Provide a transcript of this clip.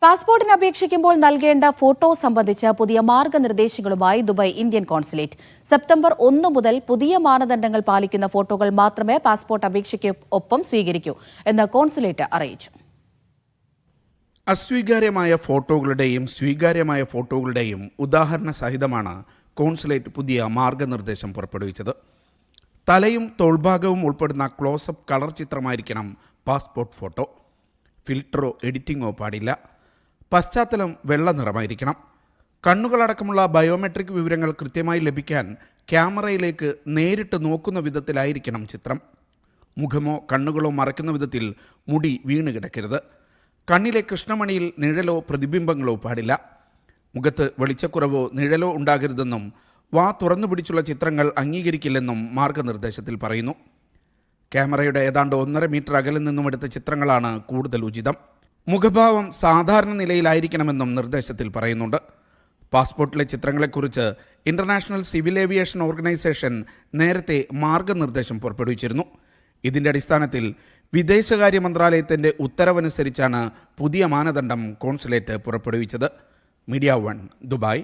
പാസ്പോർട്ടിന് അപേക്ഷിക്കുമ്പോൾ നൽകേണ്ട ഫോട്ടോ സംബന്ധിച്ച് പുതിയ മാർഗനിർദ്ദേശങ്ങളുമായി ദുബായ് ഇന്ത്യൻ കോൺസുലേറ്റ്. സെപ്റ്റംബർ 1 മുതൽ പുതിയ മാനദണ്ഡങ്ങൾ പാലിക്കുന്ന ഫോട്ടോകൾ മാത്രമേ പാസ്പോർട്ട് അപേക്ഷയ്ക്ക് ഒപ്പം സ്വീകരിക്കൂ എന്ന് കോൺസുലേറ്റ് അറിയിച്ചു. അസ്വീകാര്യമായ ഫോട്ടോകളുടെയും സ്വീകാര്യമായ ഫോട്ടോകളുടെയും ഉദാഹരണ സഹിതമാണ് കോൺസുലേറ്റ് പുതിയ മാർഗനിർദ്ദേശം പുറപ്പെടുവിച്ചത്. തലയും തോൾഭാഗവും ഉൾപ്പെടുന്ന ക്ലോസപ്പ് കളർ ചിത്രമായിരിക്കണം പാസ്പോർട്ട് ഫോട്ടോ. ഫിൽറ്ററോ എഡിറ്റിങ്ങോ പാടില്ല. പശ്ചാത്തലം വെള്ള നിറമായിരിക്കണം. കണ്ണുകളടക്കമുള്ള ബയോമെട്രിക് വിവരങ്ങൾ കൃത്യമായി ലഭിക്കാൻ ക്യാമറയിലേക്ക് നേരിട്ട് നോക്കുന്ന വിധത്തിലായിരിക്കണം ചിത്രം. മുഖമോ കണ്ണുകളോ മറയ്ക്കുന്ന വിധത്തിൽ മുടി വീണ് കിടക്കരുത്. കണ്ണിലെ കൃഷ്ണമണിയിൽ നിഴലോ പ്രതിബിംബങ്ങളോ പാടില്ല. മുഖത്ത് വെളിച്ചക്കുറവോ നിഴലോ ഉണ്ടാകരുതെന്നും വാ തുറന്നു പിടിച്ചുള്ള ചിത്രങ്ങൾ അംഗീകരിക്കില്ലെന്നും മാർഗനിർദ്ദേശത്തിൽ പറയുന്നു. ക്യാമറയുടെ ഏതാണ്ട് 1.5 മീറ്റർ അകലിൽ നിന്നും എടുത്ത ചിത്രങ്ങളാണ് കൂടുതൽ ഉചിതം. മുഖഭാവം സാധാരണ നിലയിലായിരിക്കണമെന്നും നിർദ്ദേശത്തിൽ പറയുന്നുണ്ട്. പാസ്പോർട്ടിലെ ചിത്രങ്ങളെക്കുറിച്ച് ഇന്റർനാഷണൽ സിവിൽ ഏവിയേഷൻ ഓർഗനൈസേഷൻ നേരത്തെ മാർഗനിർദ്ദേശം പുറപ്പെടുവിച്ചിരുന്നു. ഇതിന്റെ അടിസ്ഥാനത്തിൽ വിദേശകാര്യ മന്ത്രാലയത്തിന്റെ ഉത്തരവനുസരിച്ചാണ് പുതിയ മാനദണ്ഡം കോൺസുലേറ്റ് പുറപ്പെടുവിച്ചത്. Media 1 Dubai.